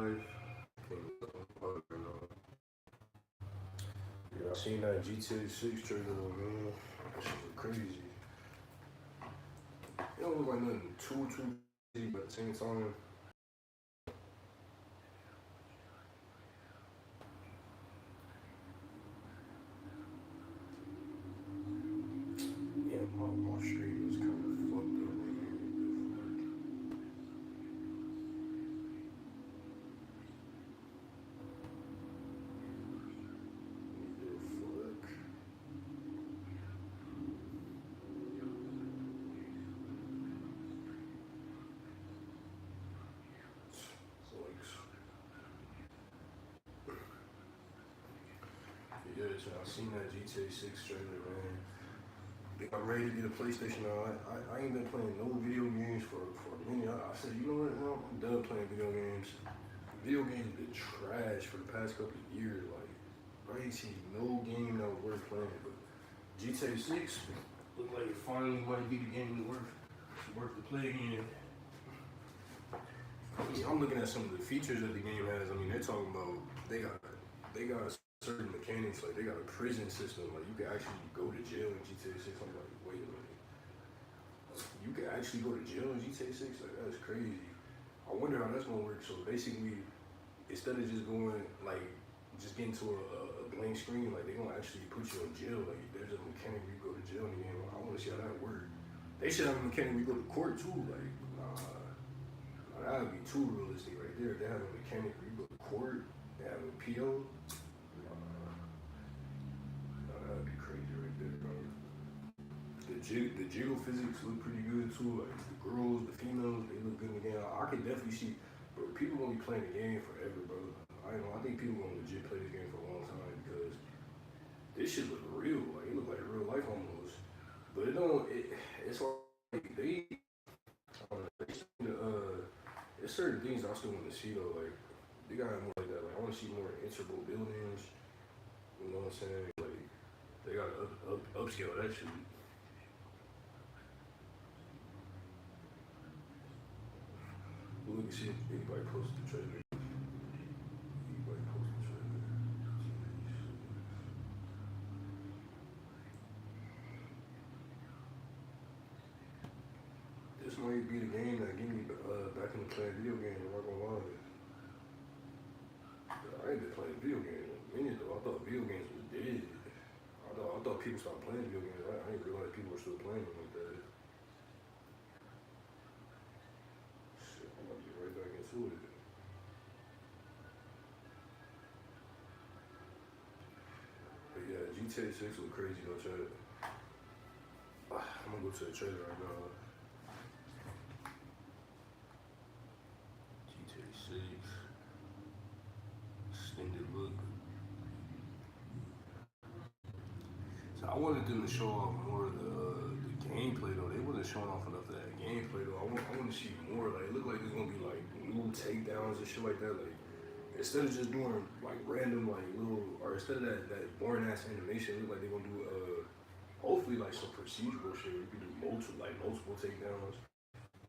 5. Yeah, I seen that GTA 6 trailer though, man. That shit was crazy. It don't look like nothing too crazy, but at the same time, yeah, my stream is kind of fucked up right here. Fuck. So like, yeah, so I seen that GTA 6 trailer, man. Think I'm ready to get a PlayStation now. I ain't been playing no video games for a minute. I said, you know what? No, I'm done playing video games. Video games been trash for the past couple of years. Like, I ain't seen no game that was worth playing. But GTA 6 look like it finally might be the game worth to play again. I mean, I'm looking at some of the features that the game has. I mean, they're talking about they got certain mechanics. Like they got a prison system. Like you can actually go to jail in GTA 6. I'm like, wait a minute. You can actually go to jail in GTA 6? Like that's crazy. I wonder how that's gonna work. So basically, instead of just going like just getting to a blank screen, like they gonna actually put you in jail. Like there's a mechanic where you go to jail in the game. I want to see how that works. They should have a mechanic where you go to court too. Like that would be too realistic right there. They have a mechanic where you go to court. They have a PO. That would be crazy right there, bro. The jiggle physics look pretty good too. Like the girls, the females, they look good in the game. I can definitely see, bro. People gonna be playing the game forever, bro. I think people gonna legit play this game for a long time because this shit look real. Like it look like real life almost. But it don't. It's like they. I don't know, there's certain things I still want to see though. Like they gotta have more like that. Like I want to see more interval buildings. You know what I'm saying? Like they gotta upscale that shit. Look and see if anybody posted the trailer. Anybody posted the trailer. This might be the game that get me back into playing video games. I'm not gonna lie. I ain't been playing video games in a minute though. I thought video games was dead. I thought people stopped playing video games. I didn't realize people were still playing them like that. Shit, I'm about to get right back into it. But yeah, GTA 6 look crazy though, Chad. I'm gonna go to the trailer right now. GTA 6 extended look. So I wanted them to show off more of the gameplay though. They wasn't showing off enough of that gameplay though. I want to see more. Like it look like there's gonna be like new takedowns and shit like that. Like instead of just doing like random like little, or instead of that boring ass animation, it look like they're gonna do hopefully like some procedural shit. You can do multiple takedowns,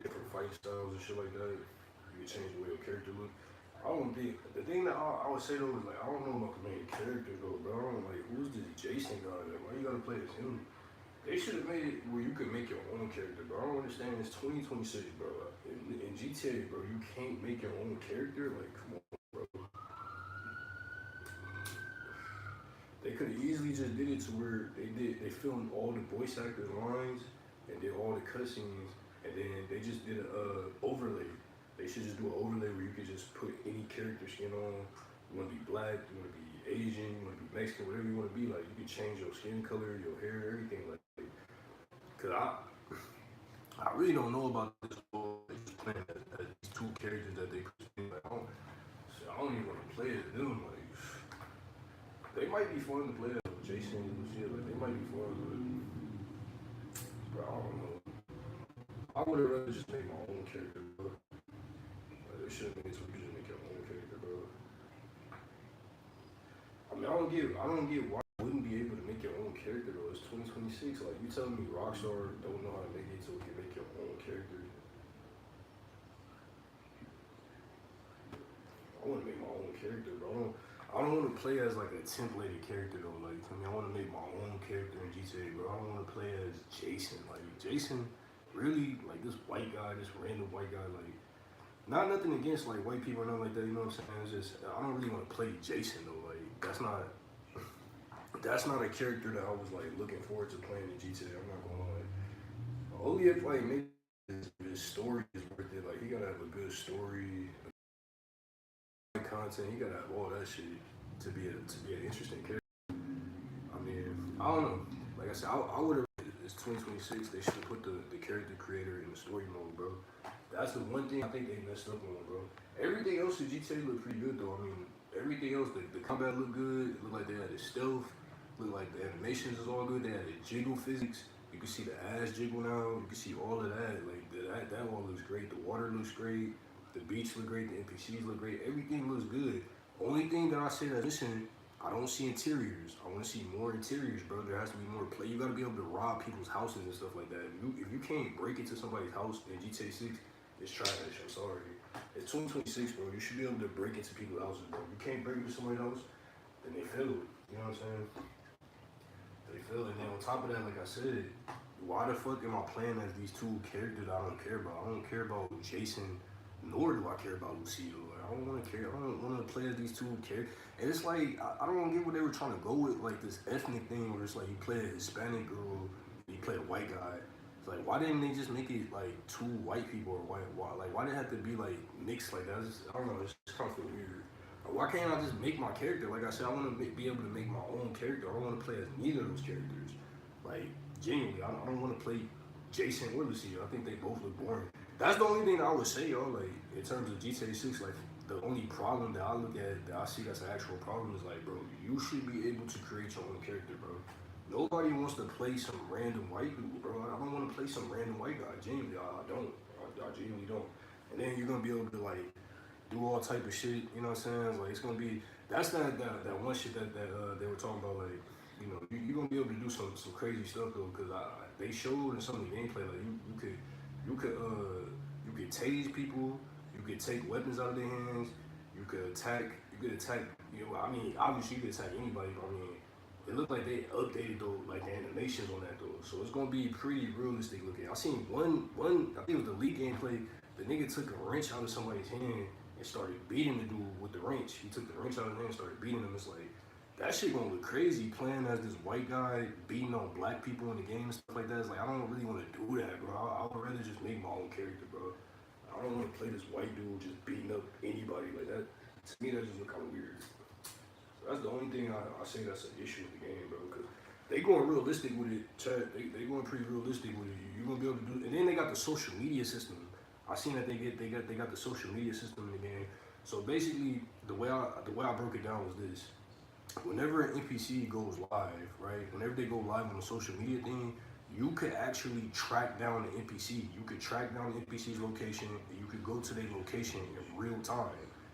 different fight styles and shit like that. You can change the way your character look. I don't think the thing that I would say though is like I don't know about the main character though, bro. I don't like who's this Jason guy? Like, why you gotta play as him? They should have made it where you could make your own character, bro. I don't understand. It's 2026, bro. In GTA, bro, you can't make your own character. Like, come on, bro. They could have easily just did it to where they filmed all the voice actors' lines and did all the cutscenes, and then they just did a overlay. They should just do an overlay where you could just put any character skin on. You want to be black, you want to be Asian, you want to be Mexican, whatever you want to be. Like you can change your skin color, your hair, everything. Like, cause I really don't know about this whole they just playing as these two characters that they put in. Like, I don't even want to play as them. Like they might be fun to play as Jason and shit. Like they might be fun, but I don't know. I would have rather just make my own character, bro. Like, they should have made it so you just make your own character, bro. I mean, I don't get why you wouldn't be able to make your own character though. It's 2026. Like you telling me Rockstar don't know how to make it so you can make your own character. I want to make my own character, bro. I don't want to play as like a templated character though. Like, I mean, I want to make my own character in GTA, bro. I don't want to play as Jason. Like, Jason, really, like this white guy, this random white guy. Like, not nothing against like white people or nothing like that. You know what I'm saying? It's just I don't really want to play Jason though. Like, that's not a character that I was like looking forward to playing in GTA. I'm not gonna lie. Only if like maybe his story is worth it. Like, he gotta have a good story, content. He gotta have all that shit to be an interesting character. I mean, I don't know. Like I said, I would have. It's 2026. They should put the character creator in the story mode, bro. That's the one thing I think they messed up on, bro. Everything else in GTA looked pretty good though. I mean, everything else, the combat looked good. It looked like they had the stealth. Looked like the animations was all good. They had the jiggle physics. You can see the ass jiggle now. You can see all of that. Like that all looks great. The water looks great. The beach look great. The NPCs look great. Everything looks good. Only thing that I say that listen, I don't see interiors. I want to see more interiors, bro. There has to be more play. You got to be able to rob people's houses and stuff like that. If you can't break into somebody's house in GTA 6, it's trash. I'm sorry. It's 2026, bro. You should be able to break into people's houses, bro. If you can't break into somebody's house, then they failed. You know what I'm saying? They failed. And then on top of that, like I said, why the fuck am I playing as these two characters I don't care about? I don't care about Jason, nor do I care about Lucio. Like, I don't want to care. I don't want to play as these two characters. And it's like, I don't get what they were trying to go with, like this ethnic thing where it's like you play a Hispanic girl, you play a white guy. It's like, why didn't they just make it like two white people or why did it have to be like mixed like that? I don't know, it's kind of weird. Why can't I just make my character? Like I said, I want to be able to make my own character. I don't want to play as neither of those characters. Like, genuinely, I don't want to play Jason or Lucio. I think they both look boring. That's the only thing that I would say, y'all. Like, in terms of GTA 6, like, the only problem that I look at, that I see that's an actual problem is like, bro, you should be able to create your own character, bro. Nobody wants to play some random white dude, bro. I don't want to play some random white guy. Genuinely, I don't. I genuinely don't. And then you're going to be able to, like, do all type of shit, you know what I'm saying? Like, it's gonna be, that's that one shit that they were talking about, like, you know, you're gonna be able to do some crazy stuff though, because they showed in some of the gameplay, like, you could tase people, you could take weapons out of their hands, you could attack, you know, I mean, obviously you could attack anybody, but I mean, it looked like they updated though, like the animations on that though, so it's gonna be pretty realistic looking. I seen one, I think it was the leak gameplay, the nigga took a wrench out of somebody's hand and started beating the dude with the wrench. He took the wrench out of his hand and started beating him. It's like, that shit gonna look crazy playing as this white guy beating on black people in the game and stuff like that. It's like, I don't really want to do that, bro. I would rather just make my own character, bro. I don't want to play this white dude just beating up anybody like that. To me, that just look kind of weird. So that's the only thing I say that's an issue with the game, bro. Because they going realistic with it, Chad. They going pretty realistic with it. You're gonna be able to do it. And then they got the social media system. I seen that they got the social media system in the game. So basically, the way I broke it down was this: whenever an NPC goes live, right? Whenever they go live on the social media thing, you could actually track down the NPC. You could track down the NPC's location, and you could go to their location in real time,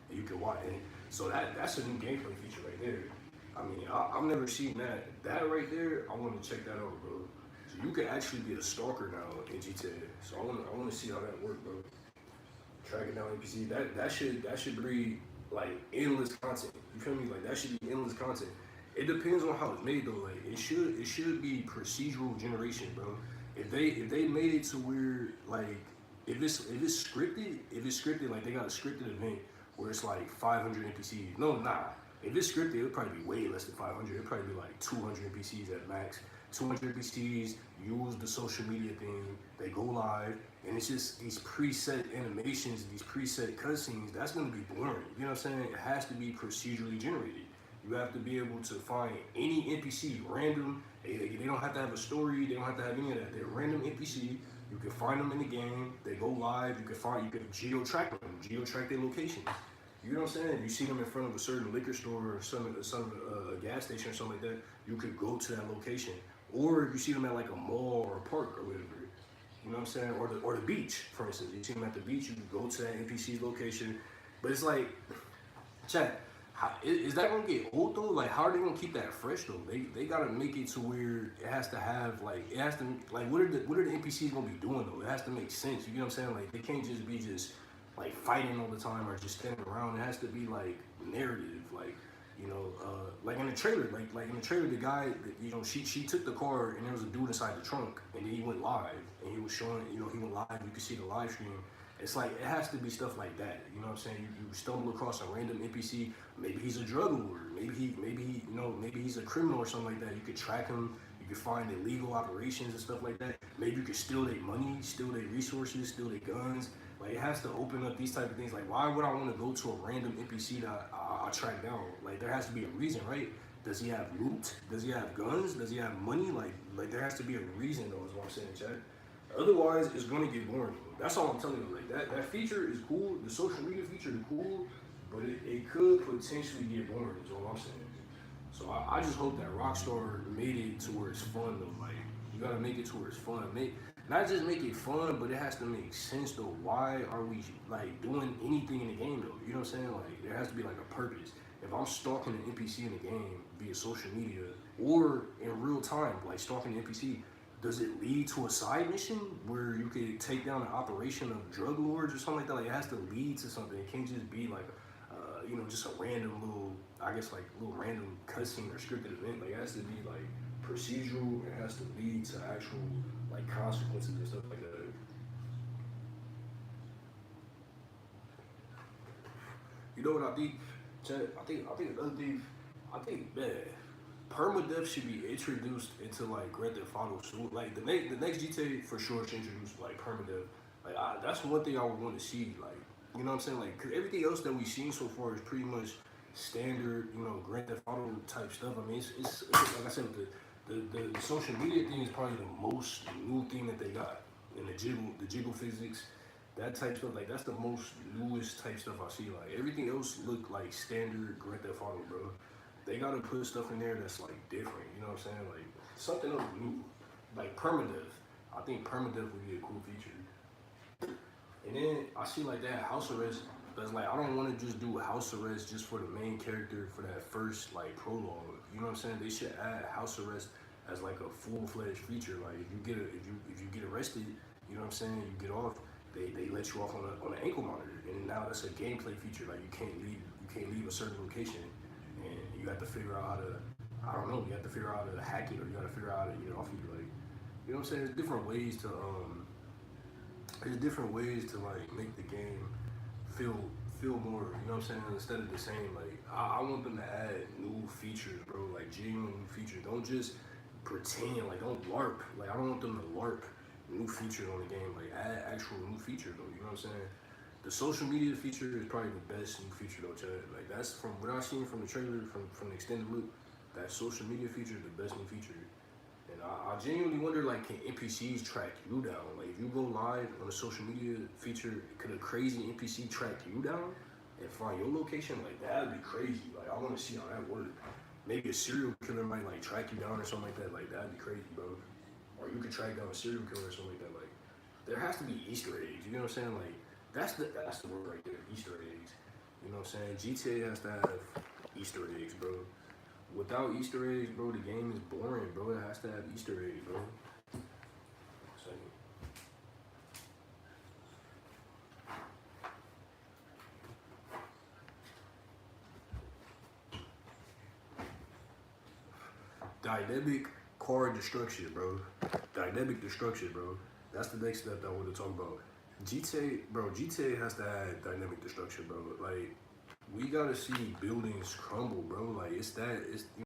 and you can watch. And so that's a new gameplay feature right there. I mean, I've never seen that. That right there, I want to check that out, bro. So you can actually be a stalker now in GTA. So I want to see how that works, bro. Tracking down NPC. That should breed like endless content. You feel me? Like, that should be endless content. It depends on how it's made though. Like, it should be procedural generation, bro. If they made it to where, like, if it's scripted, like they got a scripted event where it's like 500 NPCs. No, nah. If it's scripted, it'll probably be way less than 500. It'll probably be like 200 NPCs at max. 200 NPCs use the social media thing. They go live, and it's just these preset animations, these preset cutscenes. That's gonna be boring. You know what I'm saying? It has to be procedurally generated. You have to be able to find any NPC, random. They don't have to have a story. They don't have to have any of that. They're random NPC. You can find them in the game. They go live. You can geo-track them, geo-track their locations. You know what I'm saying? You see them in front of a certain liquor store or some gas station or something like that. You could go to that location. Or if you see them at like a mall or a park or whatever, you know what I'm saying? Or the beach, for instance. You see them at the beach. You can go to that NPC's location. But it's like, chat. Is that gonna get old though? Like, how are they gonna keep that fresh though? They gotta make it to where it has to have like, what are the NPCs gonna be doing though? It has to make sense. You get what I'm saying? Like, they can't just be like like fighting all the time or just standing around. It has to be like narrative, like like in the trailer, like in the trailer, the guy, she took the car and there was a dude inside the trunk, and then he went live and he was showing, he went live. You could see the live stream. It's like it has to be stuff like that. You know what I'm saying? You stumble across a random NPC. Maybe he's a drug lord. Maybe he's a criminal or something like that. You could track him. You could find illegal operations and stuff like that. Maybe you could steal their money, steal their resources, steal their guns. Like it has to open up these type of things. Like why would I want to go to a random NPC that I track down? Like there has to be a reason, right? Does he have loot? Does he have guns? Does he have money? Like there has to be a reason though, is what I'm saying, Chad. Otherwise, it's gonna get boring. That's all I'm telling you. Like that feature is cool. The social media feature is cool, but it could potentially get boring. Is all I'm saying. So I just hope that Rockstar made it to where it's fun though. Like you gotta make it to where it's fun. Not just make it fun, but it has to make sense though. Why are we like doing anything in the game though? You know what I'm saying? Like there has to be like a purpose. If I'm stalking an NPC in the game via social media or in real time, like stalking an NPC, does it lead to a side mission where you could take down an operation of drug lords or something like that? Like it has to lead to something. It can't just be like, just a random little, I guess like little random cutscene or scripted event. Like it has to be like procedural. It has to lead to actual like consequences and stuff like that. You know what I think? Chad, I think another thing. Man, permadeath should be introduced into like Grand Theft Auto soon. Like the next GTA for sure should introduce like permadeath. Like that's one thing I would want to see. Like you know what I'm saying? Like 'cause everything else that we've seen so far is pretty much standard. Grand Theft Auto type stuff. I mean, it's like I said, the social media thing is probably the most new thing that they got. And the jiggle physics, that type stuff. Like that's the most newest type stuff I see. Like everything else look like standard Grand Theft Auto, bro. They gotta put stuff in there that's like different. You know what I'm saying? Like something else new, like permadeath. I think permadeath would be a cool feature. And then I see like that house arrest. That's like I don't want to just do house arrest just for the main character for that first like prologue. You know what I'm saying? They should add house arrest as like a full-fledged feature. Like if you get arrested, you know what I'm saying? You get off. They let you off on an ankle monitor, and now that's a gameplay feature. Like you can't leave a certain location, and you have to figure out how to. I don't know. You have to figure out how to hack it, or you got to figure out how to get it off you. Like you know what I'm saying? There's different ways to like make the game feel more, you know what I'm saying, instead of the same. Like I want them to add new features, bro, like genuine new features. Don't just pretend, like don't LARP. Like I don't want them to LARP new features on the game. Like add actual new features though, you know what I'm saying? The social media feature is probably the best new feature though, Chad. Like that's from what I've seen from the trailer, from the extended loop, that social media feature is the best new feature. And I genuinely wonder, like, can NPCs track you down? Like, if you go live on a social media feature, could a crazy NPC track you down and find your location? Like, that'd be crazy. Like, I want to see how that works. Maybe a serial killer might, like, track you down or something like that. Like, that'd be crazy, bro. Or you could track down a serial killer or something like that. Like, there has to be Easter eggs. You know what I'm saying? Like, that's the word right there, Easter eggs. You know what I'm saying? GTA has to have Easter eggs, bro. Without Easter eggs, bro, the game is boring, bro. It has to have Easter eggs, bro. Dynamic car destruction, bro. Dynamic destruction, bro. That's the next step that I want to talk about. GTA has to have dynamic destruction, bro. Like, we gotta see buildings crumble, bro. Like, it's